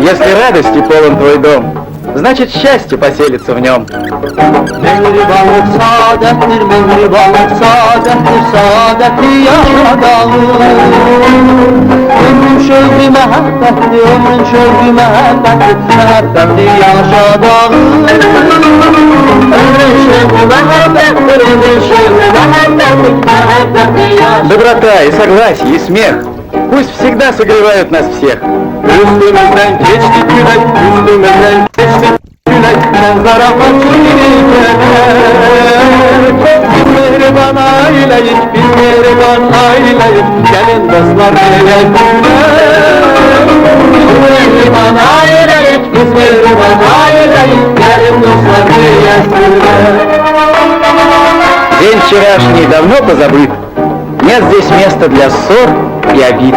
Если радости полон твой дом, значит счастье поселится в нем. Mehribanlık saadettir, mehribanlık saadettir, saadeti yaşadalım. Ömrüm şövkü mehabbettir, ömrüm şövkü mehabbettir, mehabbeti yaşadalım. Ömrüm şövkü mehabbettir, ömrüm şövkü mehabbettir, mehabbeti yaşadalım. Доброта и согласие, и смех пусть всегда согревают нас всех. Üstümüzden geçti güneş, üstümüzden geçti güneş, mezara kaçırırken. Biz mehriban aileyiz, biz mehriban aileyiz, gelin dostlar diyelim. Biz mehriban aileyiz, biz mehriban aileyiz, gelin dostlar diyelim. День вчерашний давно позабыт. Нет здесь места для ссор и обид.